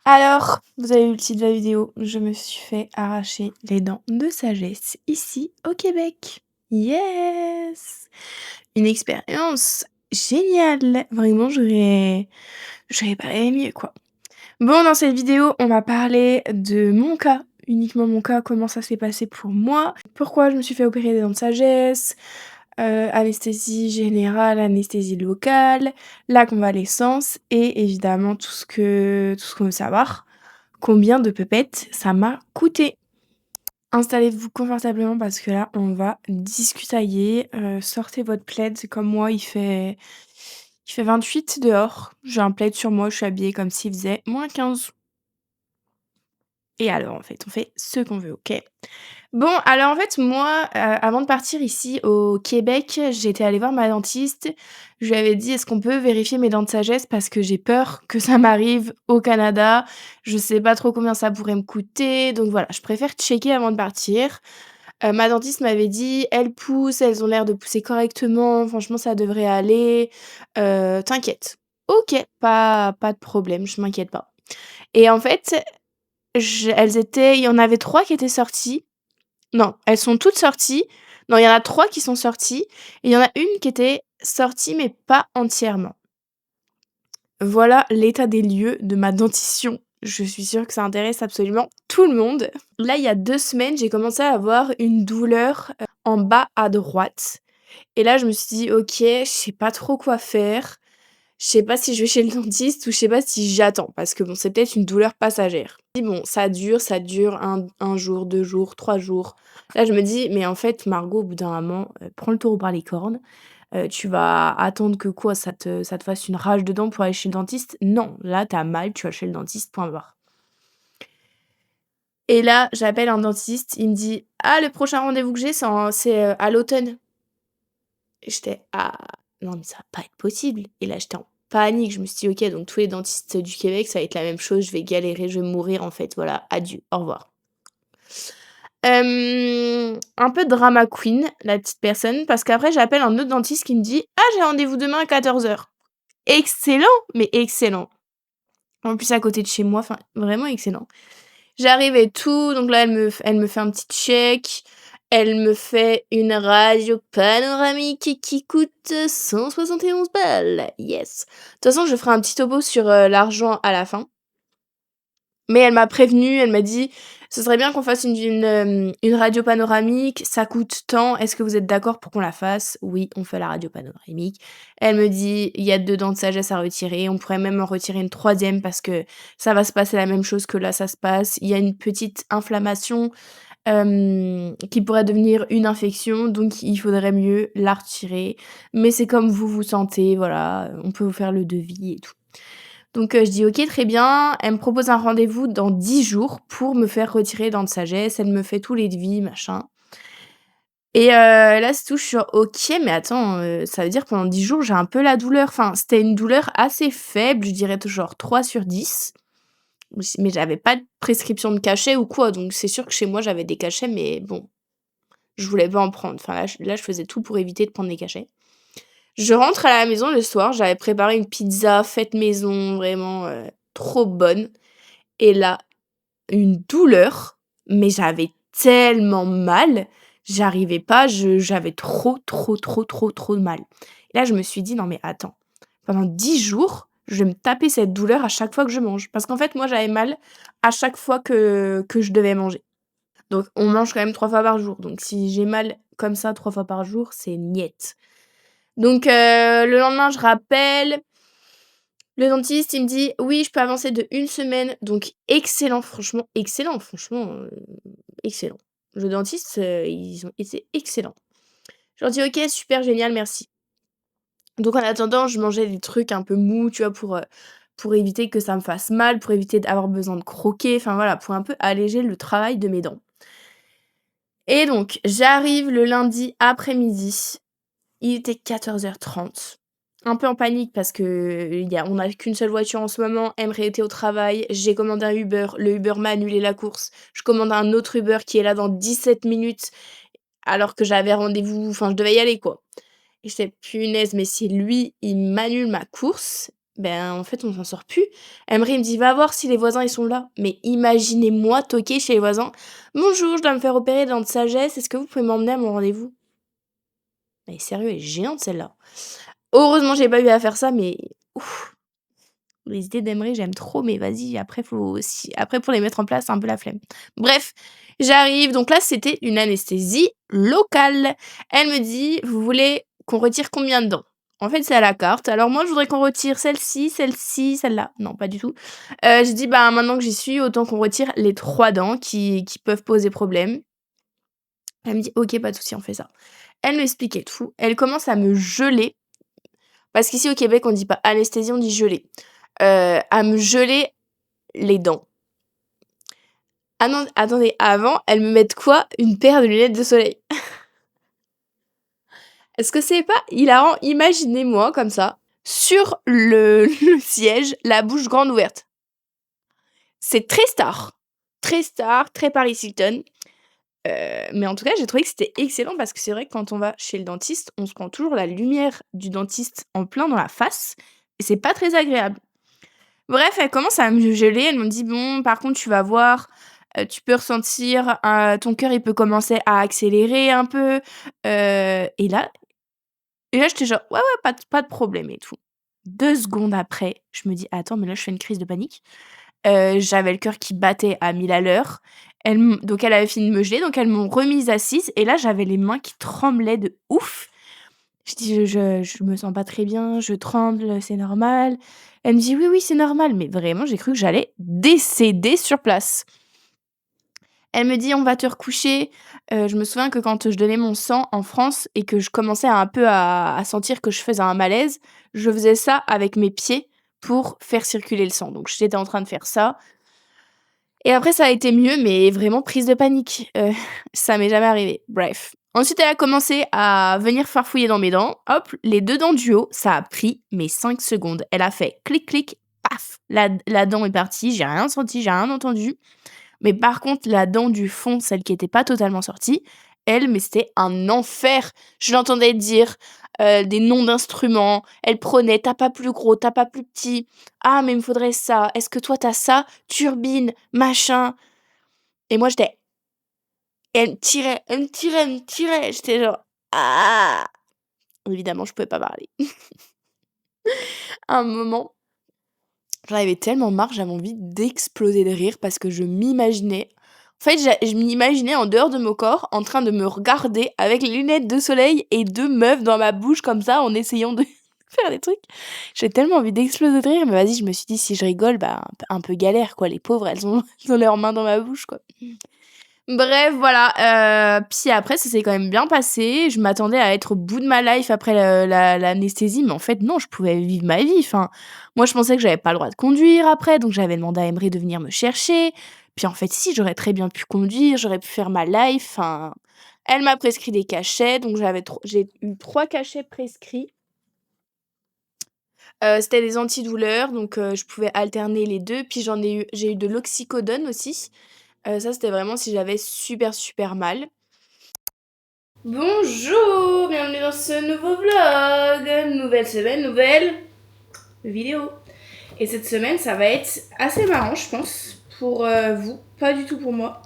Alors, vous avez vu le titre de la vidéo, je me suis fait arracher les dents de sagesse ici au Québec. Yes! Une expérience géniale! Vraiment, j'aurais pas rêvé mieux, quoi. Bon, dans cette vidéo, on va parler de mon cas, uniquement mon cas, comment ça s'est passé pour moi, pourquoi je me suis fait opérer des dents de sagesse, anesthésie générale, anesthésie locale, la convalescence et évidemment tout ce qu'on veut savoir. Combien de pépettes ça m'a coûté? Installez-vous confortablement parce que là, on va discutailler. Sortez votre plaid, c'est comme moi, il fait 28 dehors. J'ai un plaid sur moi, je suis habillée comme s'il faisait -15. Et alors, en fait, on fait ce qu'on veut, OK? Bon, alors en fait, moi, avant de partir ici au Québec, j'étais allée voir ma dentiste. Je lui avais dit: «Est-ce qu'on peut vérifier mes dents de sagesse? Parce que j'ai peur que ça m'arrive au Canada. Je sais pas trop combien ça pourrait me coûter, donc voilà, je préfère checker avant de partir». Ma dentiste m'avait dit: «Elles poussent, elles ont l'air de pousser correctement, franchement ça devrait aller, t'inquiète». OK, pas de problème, je m'inquiète pas et en fait, il y en avait 3 qui étaient sorties. Non, elles sont toutes sorties. Non, il y en a 3 qui sont sorties et il y en a une qui était sortie, mais pas entièrement. Voilà l'état des lieux de ma dentition. Je suis sûre que ça intéresse absolument tout le monde. Là, il y a 2 semaines, j'ai commencé à avoir une douleur, en bas à droite et là, je me suis dit: «OK, je sais pas trop quoi faire. Je sais pas si je vais chez le dentiste ou je sais pas si j'attends parce que bon, c'est peut-être une douleur passagère». Je me dis: «Bon, ça dure un jour, 2 jours, 3 jours». Là, je me dis: «Mais en fait, Margot, au bout d'un moment, prends le taureau par les cornes. Tu vas attendre que quoi? Ça te fasse une rage de dents pour aller chez le dentiste? Non, là, tu as mal, tu vas chez le dentiste, point barre». Et là, j'appelle un dentiste, il me dit: «Ah, le prochain rendez-vous que j'ai, c'est à l'automne». Et j'étais: «Ah, non, mais ça va pas être possible» et là, j'étais en panique. Je me suis dit: «OK, donc tous les dentistes du Québec, ça va être la même chose, je vais galérer, je vais mourir en fait, voilà, adieu, au revoir». Un peu drama queen, la petite personne, parce qu'après j'appelle un autre dentiste qui me dit: «Ah, j'ai rendez-vous demain à 14h». Excellent, mais excellent. En plus à côté de chez moi, enfin vraiment excellent. J'arrive et tout, donc là elle me fait un petit check, elle me fait une radio panoramique qui coûte 171 balles. Yes. De toute façon, je ferai un petit topo sur, l'argent à la fin. Mais elle m'a prévenue, elle m'a dit: «Ce serait bien qu'on fasse une radio panoramique, ça coûte tant, est-ce que vous êtes d'accord pour qu'on la fasse?» «Oui, on fait la radio panoramique». Elle me dit: «Il y a 2 dents de sagesse à retirer, on pourrait même en retirer une troisième parce que ça va se passer la même chose que là ça se passe. Il y a une petite inflammation, qui pourrait devenir une infection, donc il faudrait mieux la retirer. Mais c'est comme vous vous sentez, voilà, on peut vous faire le devis et tout». Donc je dis: «OK, très bien». Elle me propose un rendez-vous dans 10 jours pour me faire retirer les dents de sagesse. Elle me fait tous les devis, machin et là, c'est tout, je suis genre: «OK, mais attends, ça veut dire pendant 10 jours, j'ai un peu la douleur». Enfin, c'était une douleur assez faible, je dirais genre 3/10. Mais j'avais pas de prescription de cachet ou quoi, donc c'est sûr que chez moi, j'avais des cachets, mais bon, je voulais pas en prendre. Enfin là, je faisais tout pour éviter de prendre des cachets. Je rentre à la maison le soir, j'avais préparé une pizza faite maison, vraiment, trop bonne et là, une douleur, mais j'avais tellement mal, j'arrivais pas, j'avais trop, trop, trop, trop, trop de mal. Et là, je me suis dit: «Non mais attends, pendant 10 jours, je vais me taper cette douleur à chaque fois que je mange». Parce qu'en fait, moi, j'avais mal à chaque fois que je devais manger. Donc on mange quand même 3 fois par jour, donc si j'ai mal comme ça 3 fois par jour, c'est niet. Donc le lendemain, je rappelle le dentiste, il me dit: «Oui, je peux avancer de 1 semaine», donc excellent, franchement, excellent. Le dentiste, ils ont été excellents. Je leur dis: «OK, super, génial, merci». Donc en attendant, je mangeais des trucs un peu mous, tu vois, pour éviter que ça me fasse mal, pour éviter d'avoir besoin de croquer, enfin voilà, pour un peu alléger le travail de mes dents. Et donc j'arrive le lundi après-midi, il était 14h30. Un peu en panique parce que on a qu'une seule voiture en ce moment, Emre était au travail, j'ai commandé un Uber, le Uber m'a annulé la course. Je commande un autre Uber qui est là dans 17 minutes alors que j'avais rendez-vous, enfin je devais y aller quoi. Et j'étais: «Punaise, mais si lui, il m'annule ma course, Ben, en fait, on s'en sort plus. Emery me dit: «Va voir si les voisins, ils sont là». Mais imaginez-moi toquer chez les voisins: «Bonjour, je dois me faire opérer des dents de sagesse, est-ce que vous pouvez m'emmener à mon rendez-vous?» Mais sérieux, elle est géante celle-là. Heureusement, j'ai pas eu à faire ça, mais ouf, les idées d'Emery, j'aime trop, mais vas-y, après pour les mettre en place, c'est un peu la flemme. Bref, j'arrive, donc là, c'était une anesthésie locale. Elle me dit: «Vous voulez qu'on retire combien de dents?» En fait, c'est à la carte. Alors moi, je voudrais qu'on retire celle-ci, celle-là. Non, pas du tout. J'ai dit: «Bah, maintenant que j'y suis, autant qu'on retire les 3 dents qui peuvent poser problème». Elle me dit: «OK, pas de souci, on fait ça». Elle m'explique et tout. Elle commence à me geler, parce qu'ici au Québec, on dit pas anesthésie, on dit geler. À me geler les dents. Ah non, attendez, avant, elle me mette quoi? Une paire de lunettes de soleil. Est-ce que c'est pas hilarant? Imaginez-moi comme ça, sur le siège, la bouche grande ouverte. C'est très star, très Paris Hilton. Mais en tout cas, j'ai trouvé que c'était excellent parce que c'est vrai que quand on va chez le dentiste, on se prend toujours la lumière du dentiste en plein dans la face et c'est pas très agréable. Bref, elle commence à me geler, elle me dit: «Bon, par contre, tu vas voir, tu peux ressentir, ton cœur, il peut commencer à accélérer un peu», et là, j'étais genre: «Ouais, ouais, pas de problème et tout». 2 secondes après, je me dis: «Attends, mais là, je fais une crise de panique». J'avais le cœur qui battait à 1000 à l'heure. Donc elle avait fini de me geler, donc elles m'ont remise assise et là, j'avais les mains qui tremblaient de ouf. Je dis: «Je me sens pas très bien, je tremble, c'est normal?» Elle me dit: «Oui, oui, c'est normal», mais vraiment, j'ai cru que j'allais décéder sur place. Elle me dit: «On va te recoucher». Je me souviens que quand je donnais mon sang en France et que je commençais un peu à sentir que je faisais un malaise, je faisais ça avec mes pieds pour faire circuler le sang. Donc j'étais en train de faire ça et après ça a été mieux, mais vraiment prise de panique. Ça m'est jamais arrivé. Bref. Ensuite, elle a commencé à venir farfouiller dans mes dents. Hop, les 2 dents du haut, ça a pris mais 5 secondes. Elle a fait clic clic, paf! La dent est partie, j'ai rien senti, j'ai rien entendu. Mais par contre, la dent du fond, celle qui était pas totalement sortie, elle, mais c'était un enfer. Je l'entendais dire, des noms d'instruments. Elle prenait: «Tu pas plus gros, t'as pas plus petit. Ah, mais il me faudrait ça. Est-ce que toi, t'as ça? Turbine, machin». Et moi, j'étais et elle me tirait, elle me tirait, elle me tirait. J'étais genre: «Ah!» Évidemment, je pouvais pas parler. À un moment, j'en avais tellement marre, j'avais envie d'exploser de rire parce que je m'imaginais en fait, je m'imaginais en dehors de mon corps, en train de me regarder avec les lunettes de soleil et 2 meufs dans ma bouche comme ça, en essayant de faire des trucs. J'ai tellement envie d'exploser de rire, mais vas-y, je me suis dit: «Si je rigole, bah, un peu galère quoi, les pauvres, elles ont leurs mains dans ma bouche, quoi». Bref, voilà, puis après ça s'est quand même bien passé. Je m'attendais à être au bout de ma life après l'anesthésie, mais en fait non, je pouvais vivre ma vie. Enfin, moi je pensais que j'avais pas le droit de conduire après, donc j'avais demandé à Emre de venir me chercher. Puis en fait si, j'aurais très bien pu conduire, j'aurais pu faire ma life, enfin, elle m'a prescrit des cachets, donc j'ai eu 3 cachets prescrits. C'était des antidouleurs, donc je pouvais alterner les 2. Puis j'ai eu de l'oxycodone aussi. Ça, c'était vraiment si j'avais super, super mal. Bonjour, bienvenue dans ce nouveau vlog. Nouvelle semaine, nouvelle vidéo. Et cette semaine, ça va être assez marrant, je pense, pour vous, pas du tout pour moi.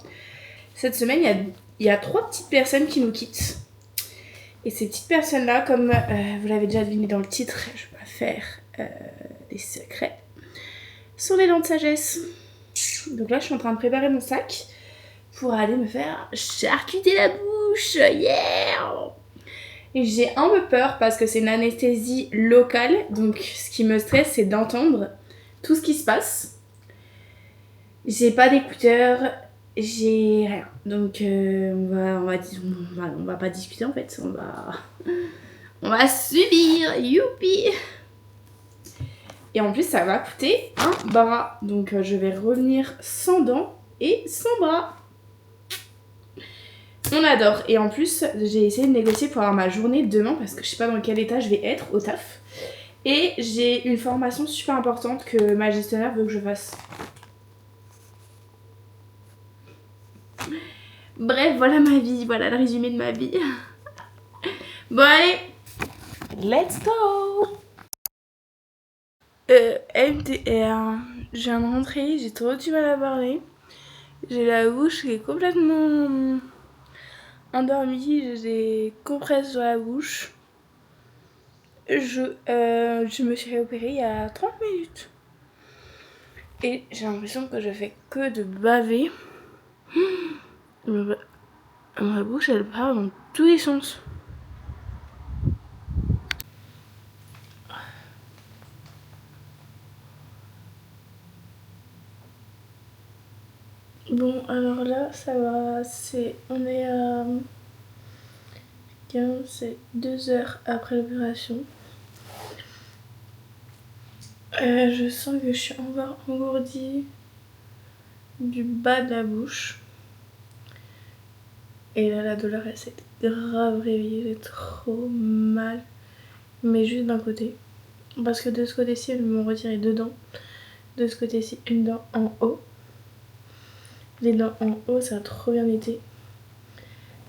Cette semaine, il y a 3 petites personnes qui nous quittent. Et ces petites personnes-là, comme vous l'avez déjà deviné dans le titre, je vais pas faire des secrets, sont des dents de sagesse. Donc là, je suis en train de préparer mon sac pour aller me faire charcuter la bouche, yeah! Et j'ai un peu peur parce que c'est une anesthésie locale, donc ce qui me stresse, c'est d'entendre tout ce qui se passe. J'ai pas d'écouteurs, j'ai rien. Donc on va pas discuter en fait, on va subir, youpi! Et en plus, ça va coûter un bras, donc je vais revenir sans dents et sans bras. On adore. Et en plus, j'ai essayé de négocier pour avoir ma journée demain parce que je sais pas dans quel état je vais être au taf. Et j'ai une formation super importante que ma gestionnaire veut que je fasse. Bref, voilà ma vie, voilà le résumé de ma vie. Bon allez, let's go! MDR, je viens de rentrer, j'ai trop du mal à parler. J'ai la bouche qui est complètement endormie, j'ai des compresses sur la bouche. Je me suis réopérée il y a 30 minutes. Et j'ai l'impression que je fais que de baver. Ma bouche, elle part dans tous les sens. Bon, alors là, ça va, on est à 15, c'est 2 heures après l'opération. Je sens que je suis encore engourdie du bas de la bouche. Et là, la douleur, elle s'est grave réveillée, j'ai trop mal. Mais juste d'un côté. Parce que de ce côté-ci, ils m'ont retiré 2 dents. De ce côté-ci, une dent en haut. Les dents en haut, ça a trop bien été.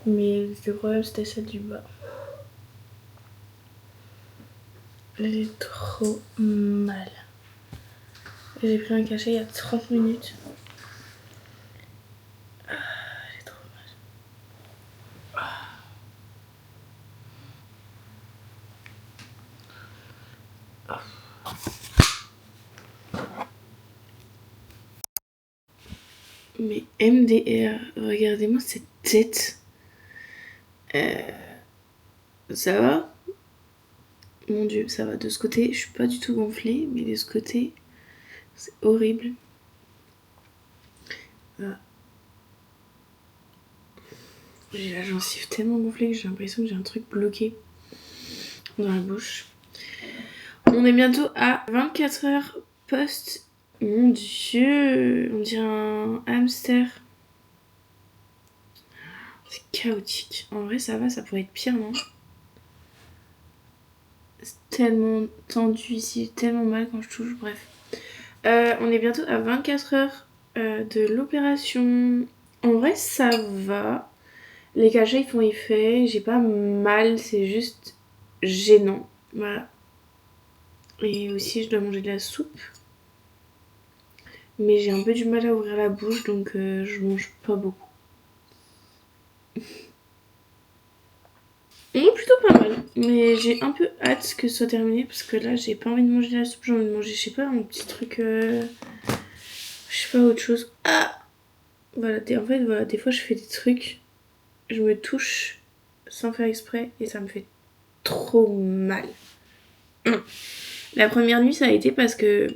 Mais le problème, c'était celle du bas. J'ai trop mal. J'ai pris un cachet il y a 30 minutes. J'ai trop mal. Mais MDR, regardez-moi cette tête. Ça va? Mon dieu, ça va. De ce côté, je suis pas du tout gonflée, mais de ce côté, c'est horrible. Voilà. J'ai la gencive tellement gonflée que j'ai l'impression que j'ai un truc bloqué dans la bouche. On est bientôt à 24 heures post. Mon dieu, on dirait un hamster. C'est chaotique. En vrai, ça va, ça pourrait être pire, non? C'est tellement tendu ici, tellement mal quand je touche, bref. On est bientôt à 24 heures de l'opération. En vrai, ça va. Les cachets, ils font effet. J'ai pas mal, c'est juste gênant. Voilà. Et aussi, je dois manger de la soupe. Mais j'ai un peu du mal à ouvrir la bouche, donc je mange pas beaucoup. Donc plutôt pas mal. Mais j'ai un peu hâte que ce soit terminé, parce que là, j'ai pas envie de manger de la soupe. J'ai envie de manger, je sais pas, un petit truc... je sais pas, autre chose. Ah! Voilà, en fait, voilà, des fois, je fais des trucs, je me touche sans faire exprès, et ça me fait trop mal. La première nuit, ça a été parce que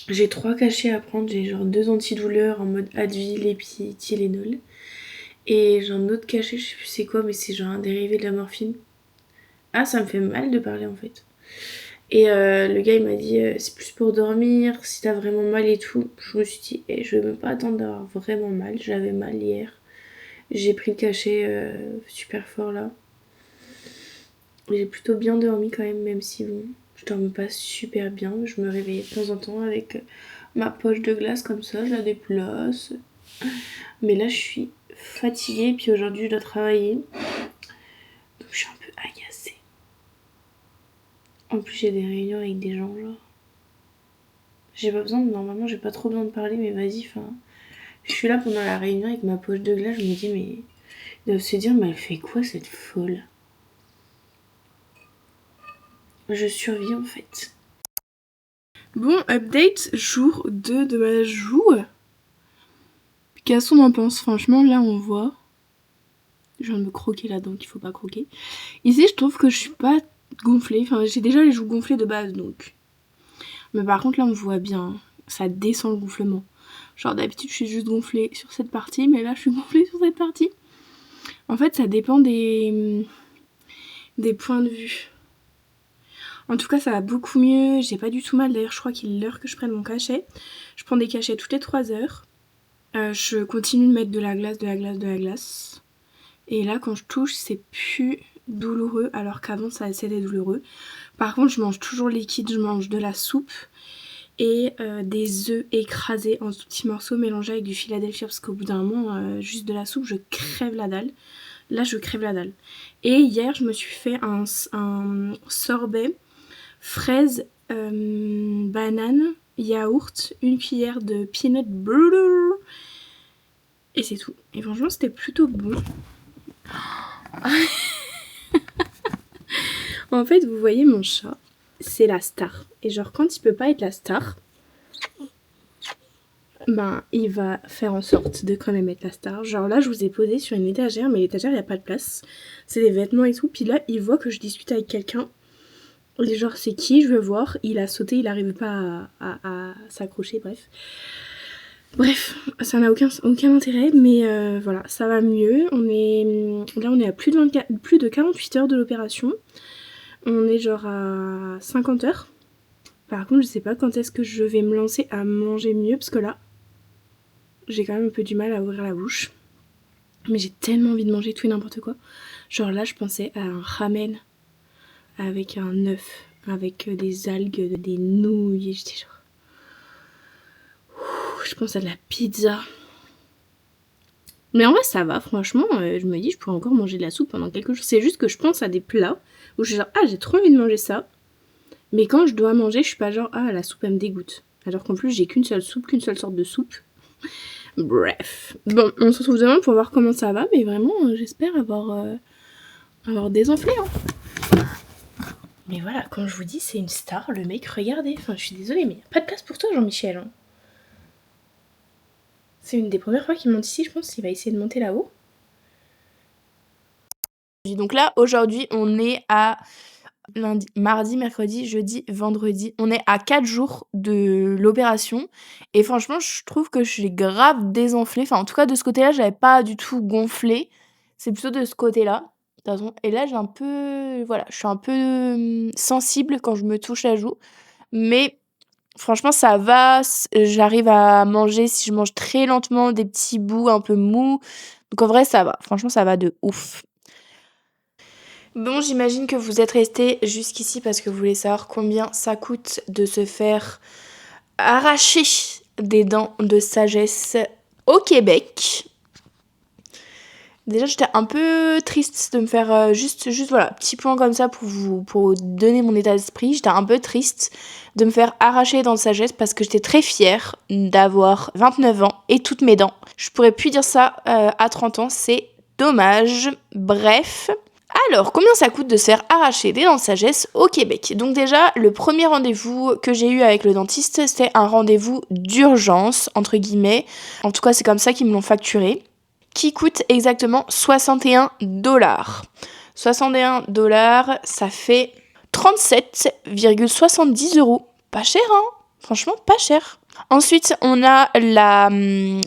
j'ai 3 cachets à prendre. J'ai genre 2 antidouleurs en mode Advil et puis Tylenol. Et j'ai un autre cachet, je sais plus c'est quoi, mais c'est genre un dérivé de la morphine. Ah, ça me fait mal de parler en fait. Et le gars il m'a dit c'est plus pour dormir, si t'as vraiment mal et tout. Je me suis dit je vais même pas attendre d'avoir vraiment mal. J'avais mal hier. J'ai pris le cachet super fort là. J'ai plutôt bien dormi quand même si bon, je dormais pas super bien. Je me réveillais de temps en temps avec ma poche de glace comme ça, je la déplace. Mais là je suis fatiguée, puis aujourd'hui je dois travailler. Donc je suis un peu agacée. En plus j'ai des réunions avec des gens genre. Normalement j'ai pas trop besoin de parler, mais vas-y, enfin. Je suis là pendant la réunion avec ma poche de glace, je me dis mais. Ils doivent se dire mais elle fait quoi cette folle? Je survis en fait. Bon, update jour 2 de ma joue. Qu'est-ce qu'on en pense? Franchement, là on voit. Je viens de me croquer là, donc il faut pas croquer. Ici, je trouve que je suis pas gonflée. Enfin, j'ai déjà les joues gonflées de base, donc. Mais par contre, là, on voit bien. Ça descend le gonflement. Genre, d'habitude, je suis juste gonflée sur cette partie, mais là, je suis gonflée sur cette partie. En fait, ça dépend des points de vue. En tout cas, ça va beaucoup mieux. J'ai pas du tout mal. D'ailleurs, je crois qu'il est l'heure que je prenne mon cachet. Je prends des cachets toutes les 3 heures. Je continue de mettre de la glace. Et là, quand je touche, c'est plus douloureux, alors qu'avant, c'était douloureux. Par contre, je mange toujours liquide, je mange de la soupe et des œufs écrasés en tout petits morceaux mélangés avec du Philadelphia, parce qu'au bout d'un moment, juste de la soupe, je crève la dalle. Là, je crève la dalle. Et hier, je me suis fait un sorbet fraise banane, yaourt, une cuillère de peanut butter et c'est tout. Et franchement c'était plutôt bon. En fait vous voyez mon chat, c'est la star. Et genre quand il peut pas être la star, ben il va faire en sorte de quand même être la star. Genre là je vous ai posé sur une étagère, mais l'étagère il y a pas de place. C'est des vêtements et tout. Puis là il voit que je discute avec quelqu'un. Et genre c'est qui, je veux voir. Il a sauté, il arrive pas à s'accrocher, Bref, ça n'a aucun intérêt, mais voilà, ça va mieux. On est à plus de 48 heures de l'opération. On est genre à 50 heures. Par contre, je sais pas quand est-ce que je vais me lancer à manger mieux, parce que là, j'ai quand même un peu du mal à ouvrir la bouche. Mais j'ai tellement envie de manger tout et n'importe quoi. Genre là, je pensais à un ramen avec un œuf, avec des algues, des nouilles, et j'étais genre... Je pense à de la pizza. Mais en vrai, ça va, franchement. Je me dis, je pourrais encore manger de la soupe pendant quelques jours. C'est juste que je pense à des plats où je suis genre, ah, j'ai trop envie de manger ça. Mais quand je dois manger, je suis pas genre, ah, la soupe, elle me dégoûte. Alors qu'en plus, j'ai qu'une seule sorte de soupe. Bref. Bon, on se retrouve demain pour voir comment ça va. Mais vraiment, j'espère avoir désenflé. Hein. Mais voilà, quand je vous dis, c'est une star. Le mec, regardez. Enfin, je suis désolée, mais y a pas de place pour toi, Jean-Michel. Hein. C'est une des premières fois qu'il monte ici, je pense qu'il va essayer de monter là-haut. Donc là, aujourd'hui, on est à lundi, mardi, mercredi, jeudi, vendredi. On est à 4 jours de l'opération. Et franchement, je trouve que je l'ai grave désenflé. Enfin, en tout cas, de ce côté-là, j'avais pas du tout gonflé. C'est plutôt de ce côté-là. Et là, j'ai un peu... Voilà, je suis un peu sensible quand je me touche la joue. Mais... Franchement, ça va, j'arrive à manger si je mange très lentement des petits bouts un peu mous. Donc en vrai, ça va. Franchement, ça va de ouf. Bon, j'imagine que vous êtes restés jusqu'ici parce que vous voulez savoir combien ça coûte de se faire arracher des dents de sagesse au Québec. Déjà, j'étais un peu triste de me faire juste voilà, petit point comme ça pour vous donner mon état d'esprit. J'étais un peu triste de me faire arracher les dents de sagesse parce que j'étais très fière d'avoir 29 ans et toutes mes dents. Je pourrais plus dire ça à 30 ans, c'est dommage. Bref. Alors, combien ça coûte de se faire arracher des dents de sagesse au Québec ? Donc déjà, le premier rendez-vous que j'ai eu avec le dentiste, c'était un rendez-vous d'urgence, entre guillemets. En tout cas, c'est comme ça qu'ils me l'ont facturé. Qui coûte exactement 61 $. 61 $, ça fait 37,70 €. Pas cher, hein ? Franchement, pas cher. Ensuite, on a la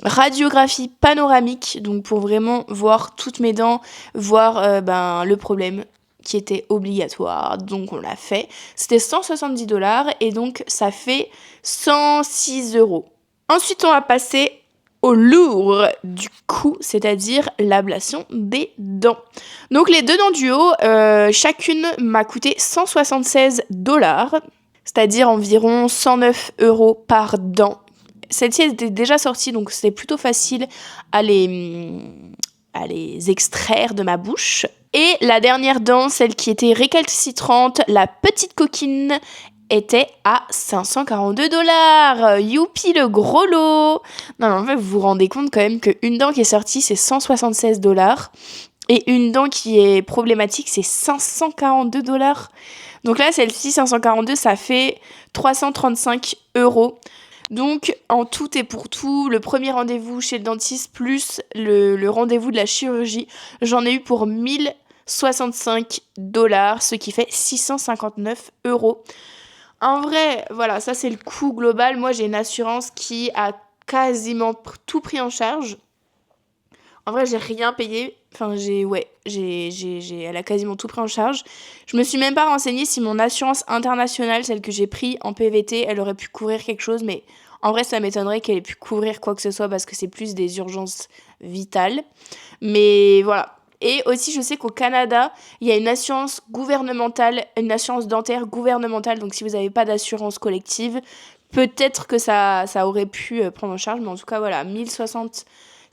radiographie panoramique, donc pour vraiment voir toutes mes dents, voir le problème qui était obligatoire, donc on l'a fait. C'était 170 $ et donc ça fait 106 €. Ensuite, on va passer au lourd du cou, c'est-à-dire l'ablation des dents. Donc les deux dents du haut, chacune m'a coûté 176 $, c'est-à-dire environ 109 € par dent. Celle-ci était déjà sortie, donc c'était plutôt facile à les extraire de ma bouche. Et la dernière dent, celle qui était récalcitrante, la petite coquine, était à 542 $. Youpi, le gros lot. Non, mais en fait, vous vous rendez compte quand même qu'une dent qui est sortie, c'est 176 $. Et une dent qui est problématique, c'est 542 $. Donc là, celle-ci, 542, ça fait 335 €. Donc, en tout et pour tout, le premier rendez-vous chez le dentiste plus le rendez-vous de la chirurgie, j'en ai eu pour 1065 $, ce qui fait 659 €. En vrai, voilà, ça c'est le coût global. Moi, j'ai une assurance qui a quasiment tout pris en charge. En vrai, j'ai rien payé. Enfin, elle a quasiment tout pris en charge. Je me suis même pas renseignée si mon assurance internationale, celle que j'ai pris en PVT, elle aurait pu couvrir quelque chose. Mais en vrai, ça m'étonnerait qu'elle ait pu couvrir quoi que ce soit parce que c'est plus des urgences vitales. Mais voilà. Et aussi, je sais qu'au Canada, il y a une assurance gouvernementale, une assurance dentaire gouvernementale. Donc, si vous n'avez pas d'assurance collective, peut-être que ça aurait pu prendre en charge. Mais en tout cas, voilà, 1065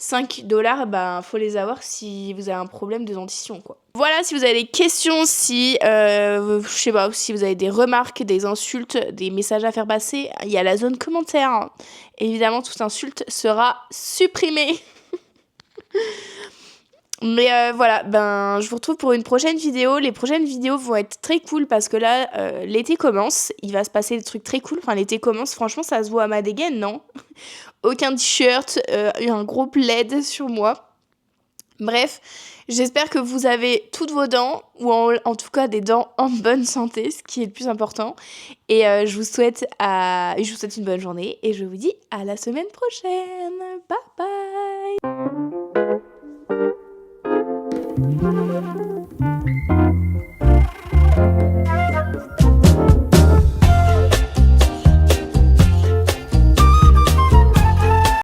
$5, ben, faut les avoir si vous avez un problème de dentition, quoi. Voilà, si vous avez des questions, si, je sais pas, si vous avez des remarques, des insultes, des messages à faire passer, il y a la zone commentaire. Évidemment, toute insulte sera supprimée. Mais voilà, ben, je vous retrouve pour une prochaine vidéo. Les prochaines vidéos vont être très cool parce que là, l'été commence. Il va se passer des trucs très cool. Enfin, l'été commence, franchement, ça se voit à ma dégaine, non? Aucun t-shirt, un gros plaid sur moi. Bref, j'espère que vous avez toutes vos dents, ou en tout cas des dents en bonne santé, ce qui est le plus important. Et je vous souhaite une bonne journée et je vous dis à la semaine prochaine. Bye bye!